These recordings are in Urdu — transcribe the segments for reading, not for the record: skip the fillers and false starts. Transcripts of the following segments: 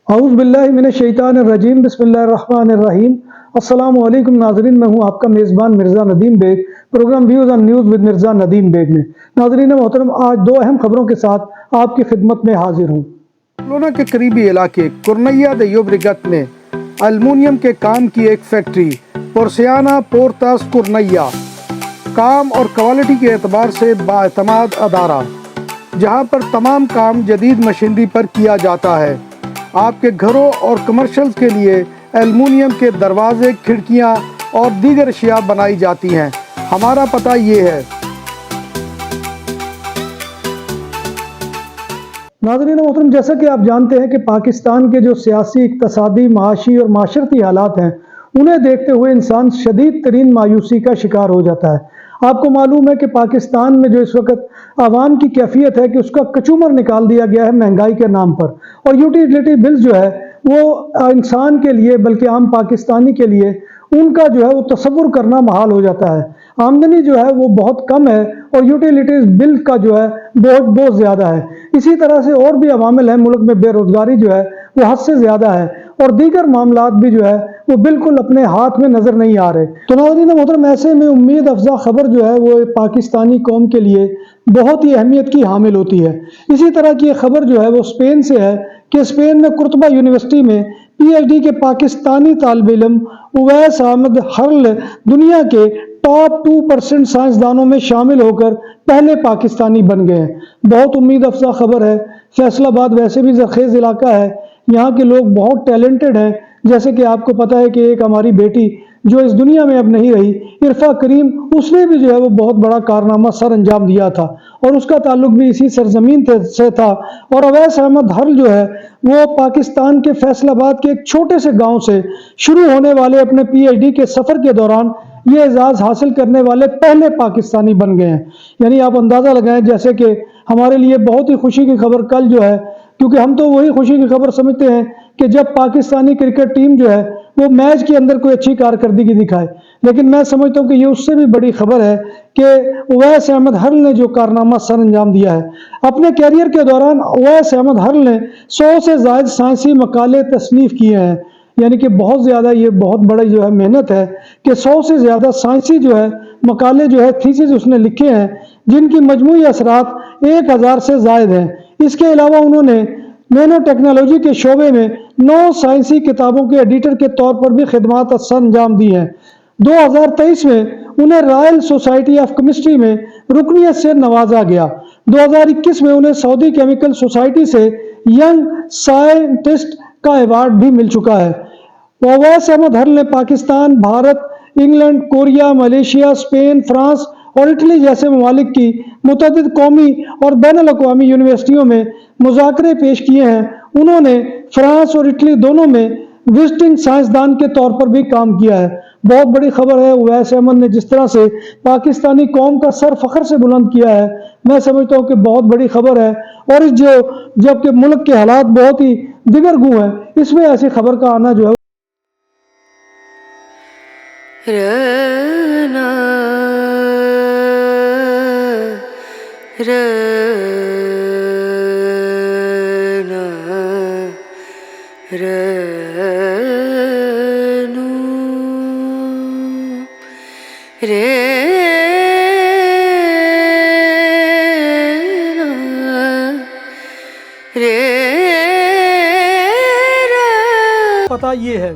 اعوذ باللہ من الشیطان الرجیم بسم اللہ الرحمن الرحیم۔ السلام علیکم ناظرین، میں ہوں آپ کا میزبان Mirza Nadeem Baig, program views on news with Mirza Nadeem Baig میں۔ ناظرین محترم، آج دو اہم خبروں کے ساتھ آپ کی خدمت میں حاضر ہوں۔ بارسلونا کے قریبی علاقے کورنیا دے یوبریگت میں المونیم کے کام کی ایک فیکٹری پورسیانا پورتاس کورنیا کام اور کوالٹی کے اعتبار سے بااعتماد ادارہ، جہاں پر تمام کام جدید مشینری پر کیا جاتا ہے۔ آپ کے گھروں اور کمرشلز کے لیے ایلومینیم کے دروازے، کھڑکیاں اور دیگر اشیاء بنائی جاتی ہیں۔ ہمارا پتہ یہ ہے۔ ناظرین محترم، جیسا کہ آپ جانتے ہیں کہ پاکستان کے جو سیاسی، اقتصادی، معاشی اور معاشرتی حالات ہیں، انہیں دیکھتے ہوئے انسان شدید ترین مایوسی کا شکار ہو جاتا ہے۔ آپ کو معلوم ہے کہ پاکستان میں جو اس وقت عوام کی کیفیت ہے کہ اس کا کچومر نکال دیا گیا ہے مہنگائی کے نام پر، اور یوٹیلیٹی بل جو ہے وہ انسان کے لیے بلکہ عام پاکستانی کے لیے ان کا جو ہے وہ تصور کرنا محال ہو جاتا ہے۔ آمدنی جو ہے وہ بہت کم ہے اور یوٹیلیٹیز بل کا جو ہے بہت زیادہ ہے۔ اسی طرح سے اور بھی عوامل ہیں، ملک میں بے روزگاری جو ہے وہ حد سے زیادہ ہے، اور دیگر معاملات بھی جو ہے وہ بالکل اپنے ہاتھ میں نظر نہیں آ رہے۔ تو ناظرین محترم، ایسے میں امید افزا خبر جو ہے وہ پاکستانی قوم کے لیے بہت ہی اہمیت کی حامل ہوتی ہے۔ اسی طرح کی ایک خبر جو ہے وہ اسپین سے ہے کہ اسپین میں قرطبہ یونیورسٹی میں پی ایچ ڈی کے پاکستانی طالب علم اویس احمد ہرل دنیا کے ٹاپ 2% سائنسدانوں میں شامل ہو کر پہلے پاکستانی بن گئے ہیں۔ بہت امید افزا خبر ہے۔ فیصل آباد ویسے بھی زرخیز علاقہ ہے، یہاں کے لوگ بہت ٹیلنٹڈ ہیں۔ جیسے کہ آپ کو پتہ ہے کہ ایک ہماری بیٹی جو اس دنیا میں اب نہیں رہی، عرفہ کریم، اس نے بھی جو ہے وہ بہت بڑا کارنامہ سر انجام دیا تھا، اور اس کا تعلق بھی اسی سرزمین سے تھا۔ اور اویس احمد ہرل جو ہے وہ پاکستان کے فیصل آباد کے ایک چھوٹے سے گاؤں سے شروع ہونے والے اپنے پی ایچ ڈی کے سفر کے دوران یہ اعزاز حاصل کرنے والے پہلے پاکستانی بن گئے ہیں۔ یعنی آپ اندازہ لگائیں، جیسے کہ ہمارے لیے بہت ہی خوشی کی خبر کل جو ہے، کیونکہ ہم تو وہی خوشی کی خبر سمجھتے ہیں کہ جب پاکستانی کرکٹ ٹیم جو ہے وہ میچ کے اندر کوئی اچھی کارکردگی دکھائے، لیکن میں سمجھتا ہوں کہ یہ اس سے بھی بڑی خبر ہے کہ اویس احمد ہرل نے جو کارنامہ سر انجام دیا ہے۔ اپنے کیریئر کے دوران اویس احمد ہرل نے 100 سے زائد سائنسی مقالے تصنیف کیے ہیں، یعنی کہ بہت زیادہ، یہ بہت بڑی جو ہے محنت ہے کہ 100 سے زیادہ سائنسی جو ہے مقالے جو ہے تھیسز اس نے لکھے ہیں، جن کی مجموعی اثرات 1000 سے زائد ہیں۔ اس کے علاوہ انہوں نے نینو ٹیکنالوجی کے شعبے میں 9 سائنسی کتابوں کے ایڈیٹر کے طور پر بھی خدمات سر انجام دی ہیں۔ 2023 میں انہیں رائل سوسائٹی آف کیمسٹری میں رکنیت سے نوازا گیا۔ 2021 میں انہیں سعودی کیمیکل سوسائٹی سے ینگ سائنٹسٹ کا ایوارڈ بھی مل چکا ہے۔ اویس احمد ہرل نے Pakistan, Bharat, England, Korea, Malaysia, Spain, France اور اٹلی جیسے ممالک کی متعدد قومی اور بین الاقوامی یونیورسٹیوں میں مذاکرے پیش کیے ہیں۔ انہوں نے فرانس اور اٹلی دونوں میں وزٹنگ سائنسدان کے طور پر بھی کام کیا ہے۔ بہت بڑی خبر ہے۔ اویس احمد نے جس طرح سے پاکستانی قوم کا سر فخر سے بلند کیا ہے، میں سمجھتا ہوں کہ بہت بڑی خبر ہے، اور جبکہ ملک کے حالات بہت ہی دیگر گوں ہیں، اس میں ایسی خبر کا آنا جو ہے پتہ یہ ہے۔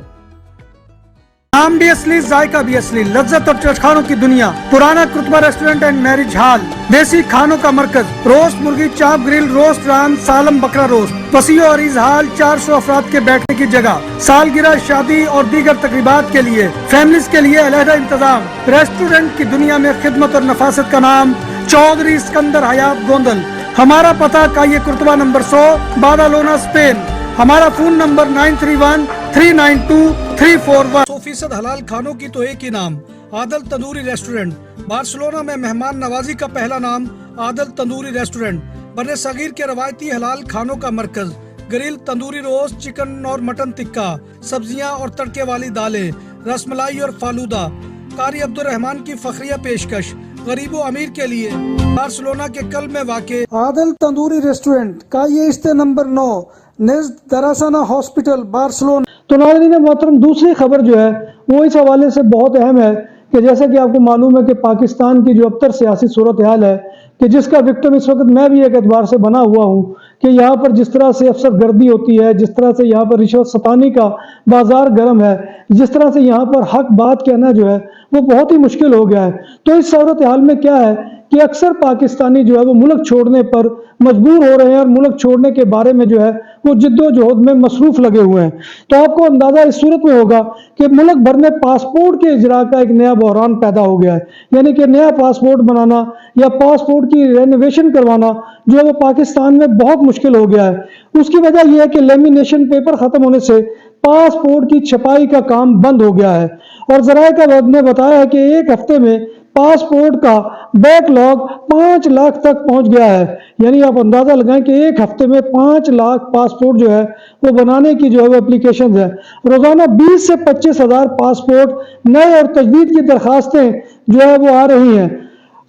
نام بھی اصلی، ذائقہ بھی اصلی، لذت اور چٹخانوں کی دنیا، پرانا قرطبہ ریسٹورنٹ اینڈ میرج ہال، دیسی کھانوں کا مرکز، روسٹ مرغی، چاپ گرل، روسٹ ران، سالم بکرا روسٹ، وسیع و عریض ہال، 400 افراد کے بیٹھنے کی جگہ، سالگرہ، شادی اور دیگر تقریبات کے لیے، فیملیز کے لیے علیحدہ انتظام۔ ریسٹورنٹ کی دنیا میں خدمت اور نفاست کا نام چودھری اسکندر حیات گوندل۔ ہمارا پتہ کا یہ قرطبہ نمبر 100، بادالونا، اسپین۔ ہمارا فون نمبر 9313923441۔ 100% حلال کھانوں کی تو ایک ہی نام، عادل تندوری ریسٹورنٹ۔ بارسلونا میں مہمان نوازی کا پہلا نام عادل تندوری ریسٹورنٹ، بر صغیر کے روایتی حلال کھانوں کا مرکز، گرل، تندوری روسٹ، چکن اور مٹن ٹکا، سبزیاں اور تڑکے والی دالیں، رس ملائی اور فالودہ۔ قاری عبدالرحمان کی فخریہ پیشکش غریب و امیر کے لیے، بارسلونا کے قلب میں واقع عادل تندوری ریسٹورنٹ کا یہ نمبر 9 نزد دراسانہ ہاسپٹل بارسلونا۔ تو ناظرین محترم دوسری خبر جو ہے وہ اس حوالے سے بہت اہم ہے کہ جیسا کہ آپ کو معلوم ہے کہ پاکستان کی جو ابتر سیاسی صورتحال ہے کہ جس کا وکٹم اس وقت میں بھی ایک اعتبار سے بنا ہوا ہوں کہ یہاں پر جس طرح سے افسر گردی ہوتی ہے، جس طرح سے یہاں پر رشوت ستانی کا بازار گرم ہے، جس طرح سے یہاں پر حق بات کہنا جو ہے وہ بہت ہی مشکل ہو گیا ہے۔ تو اس صورتحال میں کیا ہے کہ اکثر پاکستانی جو ہے وہ ملک چھوڑنے پر مجبور ہو رہے ہیں اور ملک چھوڑنے کے بارے میں جو ہے وہ جد و جہد میں مصروف لگے ہوئے ہیں۔ تو آپ کو اندازہ اس صورت میں ہوگا کہ ملک بھر میں پاسپورٹ کے اجراء کا ایک نیا بحران پیدا ہو گیا ہے، یعنی کہ نیا پاسپورٹ بنانا یا پاسپورٹ کی رینویشن کروانا جو ہے وہ پاکستان میں بہت مشکل ہو گیا ہے۔ اس کی وجہ یہ ہے کہ لیمینیشن پیپر ختم ہونے سے پاسپورٹ کی چھپائی کا کام بند ہو گیا ہے، اور ذرائع کا وفد نے بتایا ہے کہ ایک ہفتے میں پاسپورٹ کا بیک لاگ 5 لاکھ تک پہنچ گیا ہے، یعنی آپ اندازہ لگائیں کہ ایک ہفتے میں 5 لاکھ پاسپورٹ جو ہے وہ بنانے کی جو ہے وہ اپلیکیشنز ہیں۔ روزانہ 20 سے 25 ہزار پاسپورٹ نئے اور تجدید کی درخواستیں جو ہے وہ آ رہی ہیں۔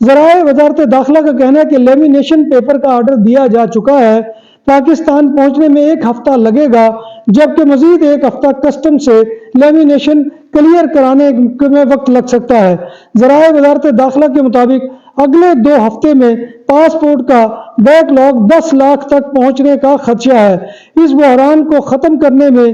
ذرائع وزارت داخلہ کا کہنا ہے کہ لیمینیشن پیپر کا آرڈر دیا جا چکا ہے، پاکستان پہنچنے میں 1 ہفتہ لگے گا، جبکہ مزید 1 ہفتہ کسٹم سے لیمینیشن کلیئر کرانے میں وقت لگ سکتا ہے۔ ذرائع وزارت داخلہ کے مطابق اگلے 2 ہفتے میں پاسپورٹ کا بیک لاگ 10 لاکھ تک پہنچنے کا خدشہ ہے۔ اس بحران کو ختم کرنے میں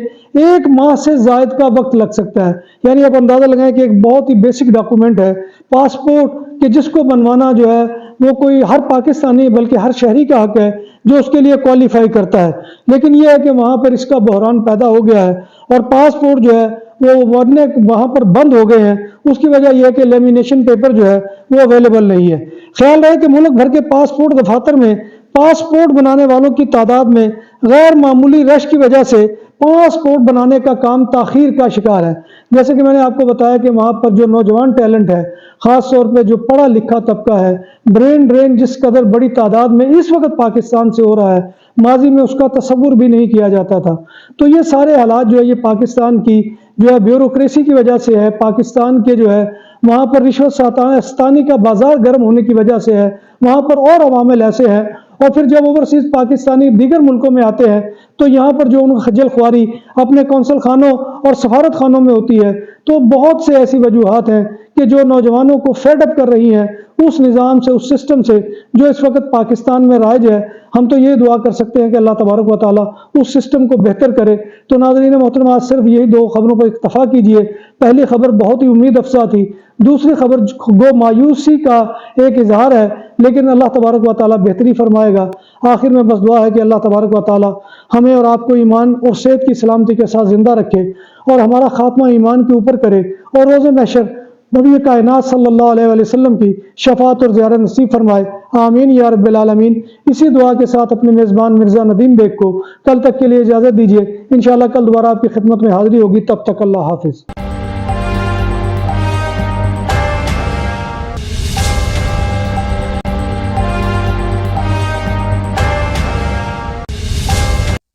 1 ماہ سے زائد کا وقت لگ سکتا ہے، یعنی آپ اندازہ لگائیں کہ ایک بہت ہی بیسک ڈاکومنٹ ہے پاسپورٹ کہ جس کو بنوانا جو ہے وہ کوئی ہر پاکستانی بلکہ ہر شہری کا حق ہے جو اس کے لیے کوالیفائی کرتا ہے، لیکن یہ ہے کہ وہاں پر اس کا بحران پیدا ہو گیا ہے اور پاسپورٹ جو ہے وہ وہاں پر بند ہو گئے ہیں۔ اس کی وجہ یہ ہے کہ لیمینیشن پیپر جو ہے وہ اویلیبل نہیں ہے۔ خیال رہے کہ ملک بھر کے پاسپورٹ دفاتر میں پاسپورٹ بنانے والوں کی تعداد میں غیر معمولی رش کی وجہ سے پاسپورٹ بنانے کا کام تاخیر کا شکار ہے۔ جیسے کہ میں نے آپ کو بتایا کہ وہاں پر جو نوجوان ٹیلنٹ ہے، خاص طور پہ جو پڑھا لکھا طبقہ ہے، برین ڈرین جس قدر بڑی تعداد میں اس وقت پاکستان سے ہو رہا ہے، ماضی میں اس کا تصور بھی نہیں کیا جاتا تھا۔ تو یہ سارے حالات جو ہے یہ پاکستان کی جو ہے بیوروکریسی کی وجہ سے ہے، پاکستان کے جو ہے وہاں پر رشوت ستانی کا بازار گرم ہونے کی وجہ سے ہے، وہاں پر اور عوامل ایسے ہیں۔ اور پھر جب اوورسیز پاکستانی دیگر ملکوں میں آتے ہیں تو یہاں پر جو ان خجل خواری اپنے قونصل خانوں اور سفارت خانوں میں ہوتی ہے، تو بہت سے ایسی وجوہات ہیں کہ جو نوجوانوں کو فیڈ اپ کر رہی ہیں اس نظام سے، اس سسٹم سے جو اس وقت پاکستان میں رائج ہے۔ ہم تو یہ دعا کر سکتے ہیں کہ اللہ تبارک و تعالیٰ اس سسٹم کو بہتر کرے۔ تو ناظرین محترم آج صرف یہی 2 خبروں پر اکتفا کیجئے۔ پہلی خبر بہت ہی امید افزا تھی، دوسری خبر گو مایوسی کا ایک اظہار ہے، لیکن اللہ تبارک و تعالیٰ بہتری فرمائے گا۔ آخر میں بس دعا ہے کہ اللہ تبارک و تعالیٰ ہمیں اور آپ کو ایمان اور صحت کی سلامتی کے ساتھ زندہ رکھے اور ہمارا خاتمہ ایمان کے اوپر کرے، اور روز محشر نبی کائنات صلی اللہ علیہ وسلم کی شفاعت اور زیارت نصیب فرمائے، آمین یا رب العالمین۔ اسی دعا کے ساتھ اپنے میزبان مرزا ندیم بیگ کو کل تک کے لیے اجازت دیجیے، انشاءاللہ کل دوبارہ آپ کی خدمت میں حاضری ہوگی، تب تک اللہ حافظ۔